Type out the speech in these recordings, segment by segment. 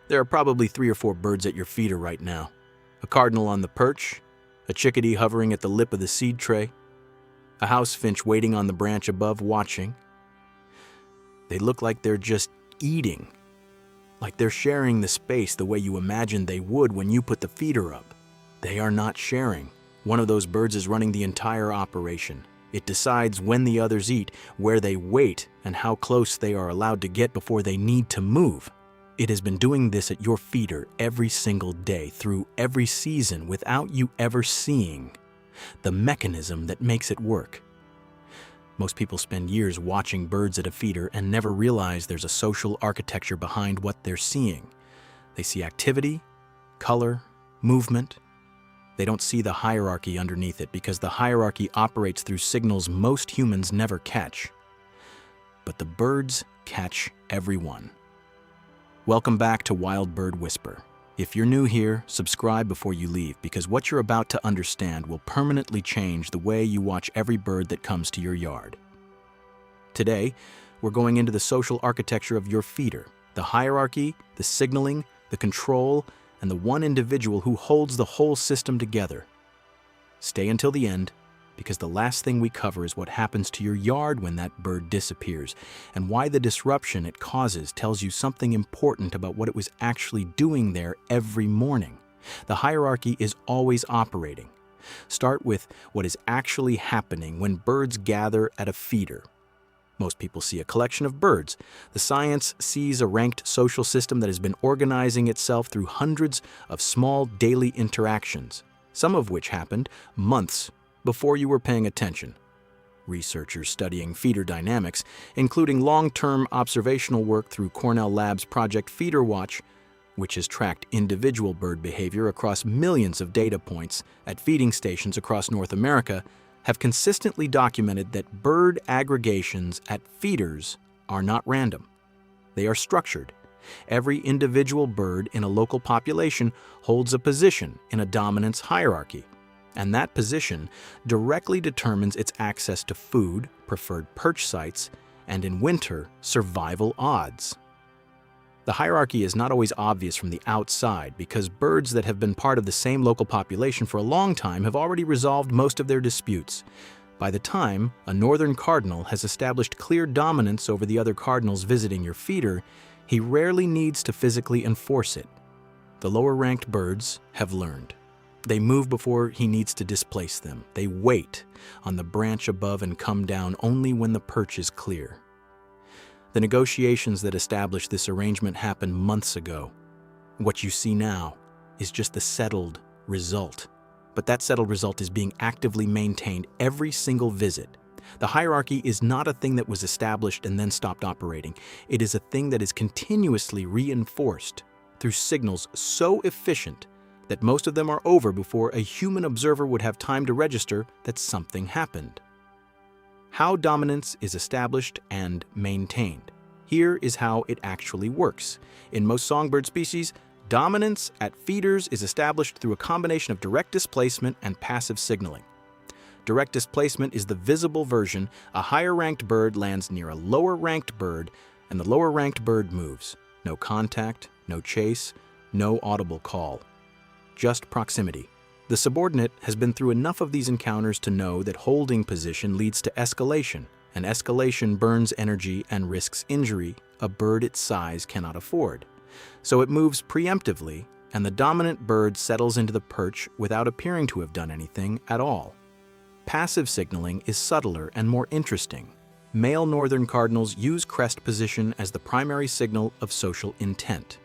There are probably 3 or 4 birds at your feeder right now. A cardinal on the perch, a chickadee hovering at the lip of the seed tray, a house finch waiting on the branch above watching. They look like they're just eating, like they're sharing the space the way you imagined they would when you put the feeder up. They are not sharing. One of those birds is running the entire operation. It decides when the others eat, where they wait, and how close they are allowed to get before they need to move. It has been doing this at your feeder every single day through every season without you ever seeing the mechanism that makes it work. Most people spend years watching birds at a feeder and never realize there's a social architecture behind what they're seeing. They see activity, color, movement. They don't see the hierarchy underneath it because the hierarchy operates through signals most humans never catch. But the birds catch everyone. Welcome back to Wild Bird Whisper. If you're new here, subscribe before you leave because what you're about to understand will permanently change the way you watch every bird that comes to your yard. Today, we're going into the social architecture of your feeder, the hierarchy, the signaling, the control, and the one individual who holds the whole system together. Stay until the end, because the last thing we cover is what happens to your yard when that bird disappears, and why the disruption it causes tells you something important about what it was actually doing there every morning. The hierarchy is always operating. Start with what is actually happening when birds gather at a feeder. Most people see a collection of birds. The science sees a ranked social system that has been organizing itself through hundreds of small daily interactions, some of which happened months before you were paying attention. Researchers studying feeder dynamics, including long-term observational work through Cornell Labs' Project Feeder Watch, which has tracked individual bird behavior across millions of data points at feeding stations across North America, have consistently documented that bird aggregations at feeders are not random. They are structured. Every individual bird in a local population holds a position in a dominance hierarchy, and that position directly determines its access to food, preferred perch sites, and in winter, survival odds. The hierarchy is not always obvious from the outside because birds that have been part of the same local population for a long time have already resolved most of their disputes. By the time a northern cardinal has established clear dominance over the other cardinals visiting your feeder, he rarely needs to physically enforce it. The lower-ranked birds have learned. They move before he needs to displace them. They wait on the branch above and come down only when the perch is clear. The negotiations that established this arrangement happened months ago. What you see now is just the settled result. But that settled result is being actively maintained every single visit. The hierarchy is not a thing that was established and then stopped operating. It is a thing that is continuously reinforced through signals so efficient that most of them are over before a human observer would have time to register that something happened. How dominance is established and maintained. Here is how it actually works. In most songbird species, dominance at feeders is established through a combination of direct displacement and passive signaling. Direct displacement is the visible version. A higher-ranked bird lands near a lower-ranked bird, and the lower-ranked bird moves. No contact, no chase, no audible call. Just proximity. The subordinate has been through enough of these encounters to know that holding position leads to escalation, and escalation burns energy and risks injury a bird its size cannot afford. So it moves preemptively, and the dominant bird settles into the perch without appearing to have done anything at all. Passive signaling is subtler and more interesting. Male northern cardinals use crest position as the primary signal of social intent.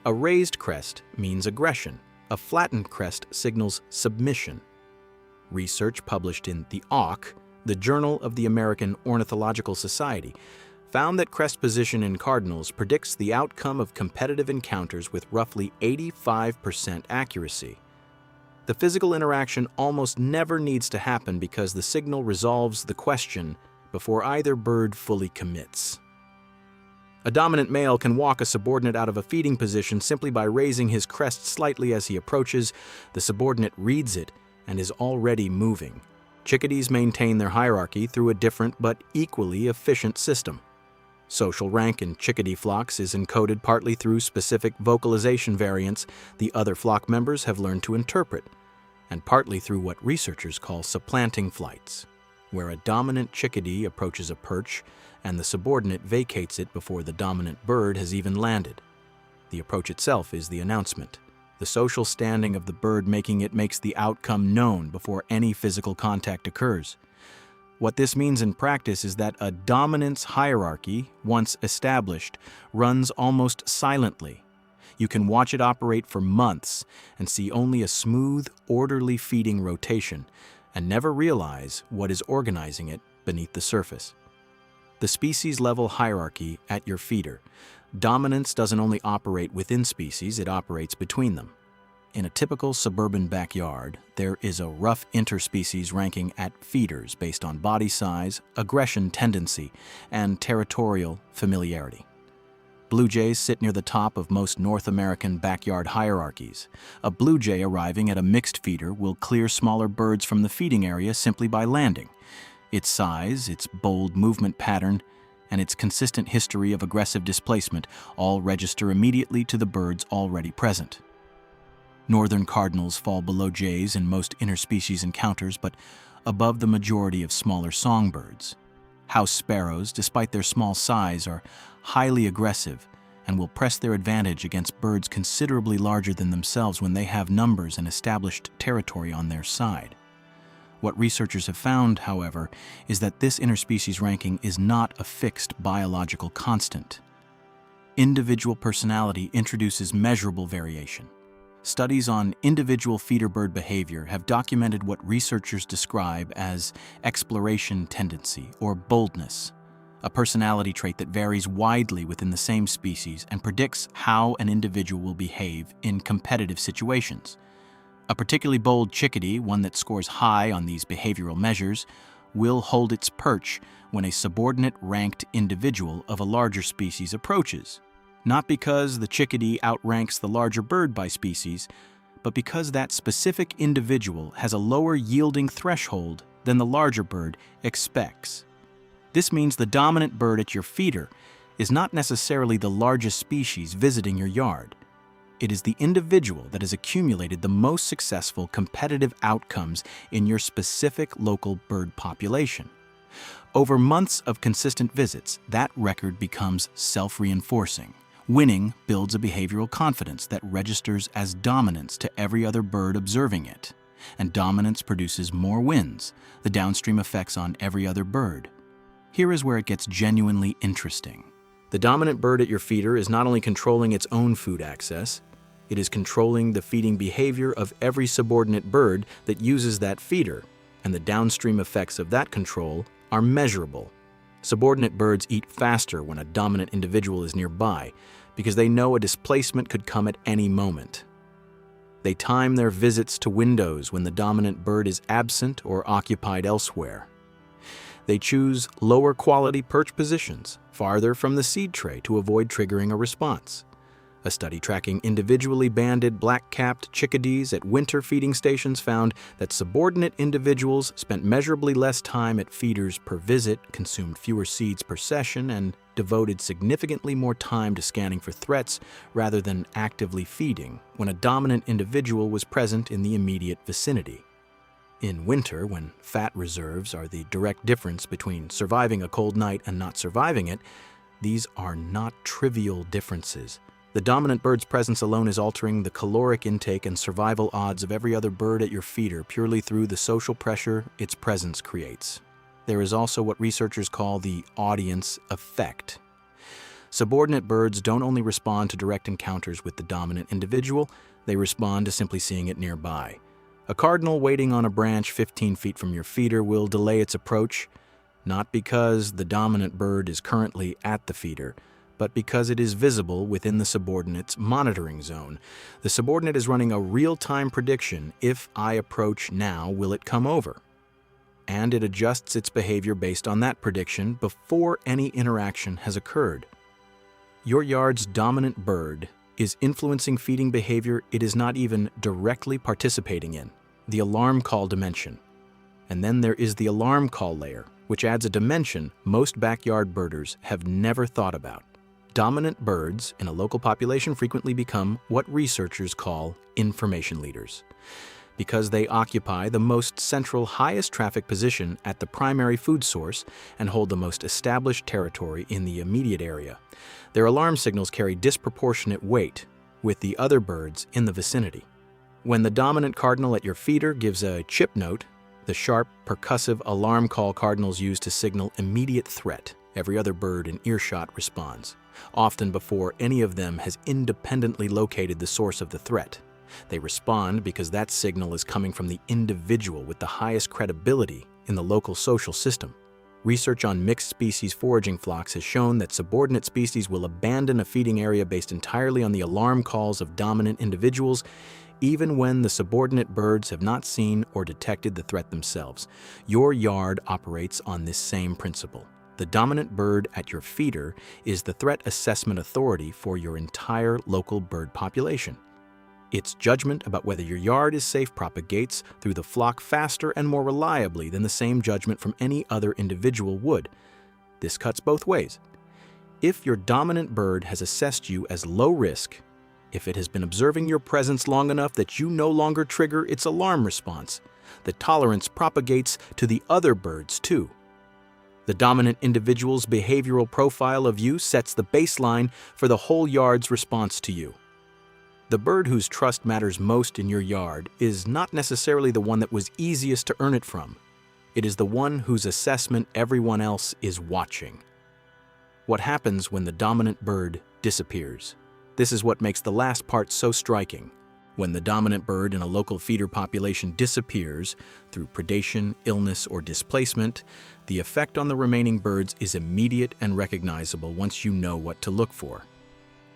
A raised crest means aggression. A flattened crest signals submission. Research published in the Auk, the Journal of the American Ornithological Society, found that crest position in cardinals predicts the outcome of competitive encounters with roughly 85% accuracy. The physical interaction almost never needs to happen because the signal resolves the question before either bird fully commits. A dominant male can walk a subordinate out of a feeding position simply by raising his crest slightly as he approaches. The subordinate reads it and is already moving. Chickadees maintain their hierarchy through a different but equally efficient system. Social rank in chickadee flocks is encoded partly through specific vocalization variants the other flock members have learned to interpret, and partly through what researchers call supplanting flights, where a dominant chickadee approaches a perch and the subordinate vacates it before the dominant bird has even landed. The approach itself is the announcement, the social standing of the bird makes the outcome known before any physical contact occurs. What this means in practice is that a dominance hierarchy, once established, runs almost silently. You can watch it operate for months and see only a smooth, orderly feeding rotation, and never realize what is organizing it beneath the surface. The species-level hierarchy at your feeder. Dominance doesn't only operate within species, it operates between them. In a typical suburban backyard, there is a rough interspecies ranking at feeders based on body size, aggression tendency, and territorial familiarity. Blue jays sit near the top of most North American backyard hierarchies. A blue jay arriving at a mixed feeder will clear smaller birds from the feeding area simply by landing. Its size, its bold movement pattern, and its consistent history of aggressive displacement all register immediately to the birds already present. Northern cardinals fall below jays in most interspecies encounters, but above the majority of smaller songbirds. House sparrows, despite their small size, are highly aggressive and will press their advantage against birds considerably larger than themselves when they have numbers and established territory on their side. What researchers have found, however, is that this interspecies ranking is not a fixed biological constant. Individual personality introduces measurable variation. Studies on individual feeder bird behavior have documented what researchers describe as exploration tendency or boldness, a personality trait that varies widely within the same species and predicts how an individual will behave in competitive situations. A particularly bold chickadee, one that scores high on these behavioral measures, will hold its perch when a subordinate ranked individual of a larger species approaches. Not because the chickadee outranks the larger bird by species, but because that specific individual has a lower yielding threshold than the larger bird expects. This means the dominant bird at your feeder is not necessarily the largest species visiting your yard. It is the individual that has accumulated the most successful competitive outcomes in your specific local bird population. Over months of consistent visits, that record becomes self-reinforcing. Winning builds a behavioral confidence that registers as dominance to every other bird observing it, and dominance produces more wins, the downstream effects on every other bird. Here is where it gets genuinely interesting. The dominant bird at your feeder is not only controlling its own food access, it is controlling the feeding behavior of every subordinate bird that uses that feeder, and the downstream effects of that control are measurable. Subordinate birds eat faster when a dominant individual is nearby, because they know a displacement could come at any moment. They time their visits to windows when the dominant bird is absent or occupied elsewhere. They choose lower quality perch positions, farther from the seed tray to avoid triggering a response. A study tracking individually banded black-capped chickadees at winter feeding stations found that subordinate individuals spent measurably less time at feeders per visit, consumed fewer seeds per session, and devoted significantly more time to scanning for threats rather than actively feeding when a dominant individual was present in the immediate vicinity. In winter, when fat reserves are the direct difference between surviving a cold night and not surviving it, these are not trivial differences. The dominant bird's presence alone is altering the caloric intake and survival odds of every other bird at your feeder purely through the social pressure its presence creates. There is also what researchers call the audience effect. Subordinate birds don't only respond to direct encounters with the dominant individual, they respond to simply seeing it nearby. A cardinal waiting on a branch 15 feet from your feeder will delay its approach, not because the dominant bird is currently at the feeder, but because it is visible within the subordinate's monitoring zone. The subordinate is running a real-time prediction: if I approach now, will it come over? And it adjusts its behavior based on that prediction before any interaction has occurred. Your yard's dominant bird is influencing feeding behavior it is not even directly participating in, the alarm call dimension. And then there is the alarm call layer, which adds a dimension most backyard birders have never thought about. Dominant birds in a local population frequently become what researchers call information leaders, because they occupy the most central, highest traffic position at the primary food source and hold the most established territory in the immediate area. Their alarm signals carry disproportionate weight with the other birds in the vicinity. When the dominant cardinal at your feeder gives a chip note, the sharp, percussive alarm call cardinals use to signal immediate threat, every other bird in earshot responds, often before any of them has independently located the source of the threat. They respond because that signal is coming from the individual with the highest credibility in the local social system. Research on mixed-species foraging flocks has shown that subordinate species will abandon a feeding area based entirely on the alarm calls of dominant individuals, even when the subordinate birds have not seen or detected the threat themselves. Your yard operates on this same principle. The dominant bird at your feeder is the threat assessment authority for your entire local bird population. Its judgment about whether your yard is safe propagates through the flock faster and more reliably than the same judgment from any other individual would. This cuts both ways. If your dominant bird has assessed you as low risk, if it has been observing your presence long enough that you no longer trigger its alarm response, the tolerance propagates to the other birds too. The dominant individual's behavioral profile of you sets the baseline for the whole yard's response to you. The bird whose trust matters most in your yard is not necessarily the one that was easiest to earn it from. It is the one whose assessment everyone else is watching. What happens when the dominant bird disappears? This is what makes the last part so striking. When the dominant bird in a local feeder population disappears through predation, illness, or displacement, the effect on the remaining birds is immediate and recognizable once you know what to look for.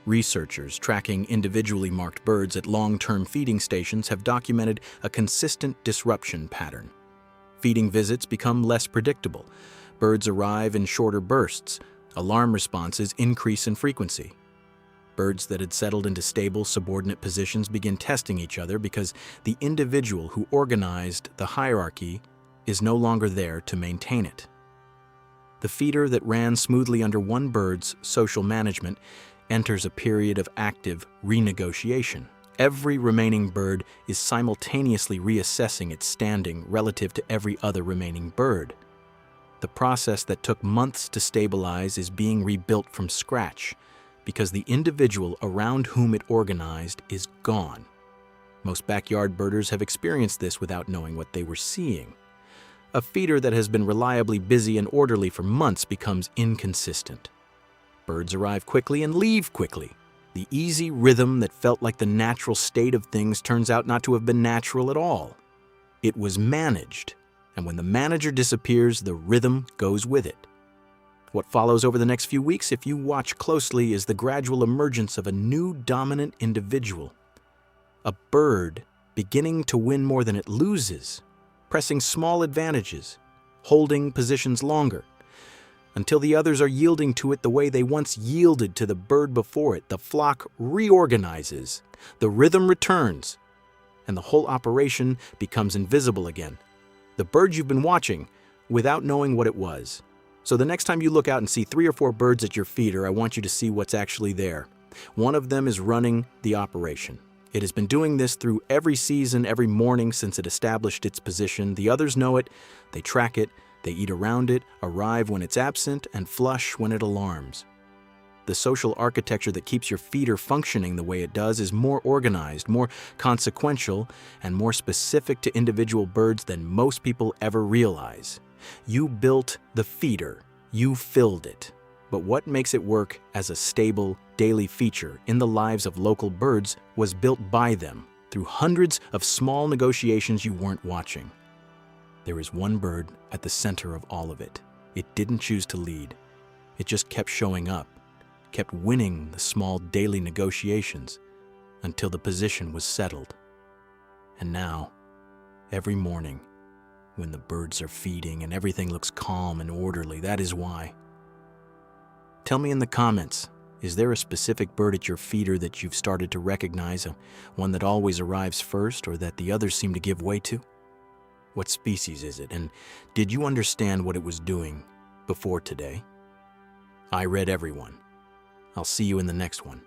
Researchers tracking individually marked birds at long-term feeding stations have documented a consistent disruption pattern. Feeding visits become less predictable. Birds arrive in shorter bursts. Alarm responses increase in frequency. Birds that had settled into stable, subordinate positions begin testing each other because the individual who organized the hierarchy is no longer there to maintain it. The feeder that ran smoothly under one bird's social management enters a period of active renegotiation. Every remaining bird is simultaneously reassessing its standing relative to every other remaining bird. The process that took months to stabilize is being rebuilt from scratch because the individual around whom it organized is gone. Most backyard birders have experienced this without knowing what they were seeing. A feeder that has been reliably busy and orderly for months becomes inconsistent. Birds arrive quickly and leave quickly. The easy rhythm that felt like the natural state of things turns out not to have been natural at all. It was managed, and when the manager disappears, the rhythm goes with it. What follows over the next few weeks, if you watch closely, is the gradual emergence of a new dominant individual. A bird beginning to win more than it loses, pressing small advantages, holding positions longer, until the others are yielding to it the way they once yielded to the bird before it. The flock reorganizes, the rhythm returns, and the whole operation becomes invisible again. The bird you've been watching without knowing what it was. So the next time you look out and see 3 or 4 birds at your feeder, I want you to see what's actually there. One of them is running the operation. It has been doing this through every season, every morning since it established its position. The others know it, they track it, they eat around it, arrive when it's absent, and flush when it alarms. The social architecture that keeps your feeder functioning the way it does is more organized, more consequential, and more specific to individual birds than most people ever realize. You built the feeder, you filled it. But what makes it work as a stable, daily feature in the lives of local birds was built by them through hundreds of small negotiations you weren't watching. There is one bird at the center of all of it. It didn't choose to lead. It just kept showing up, kept winning the small daily negotiations until the position was settled. And now, every morning, when the birds are feeding and everything looks calm and orderly, that is why. Tell me in the comments, is there a specific bird at your feeder that you've started to recognize, one that always arrives first or that the others seem to give way to? What species is it? And did you understand what it was doing before today? I read every one. I'll see you in the next one.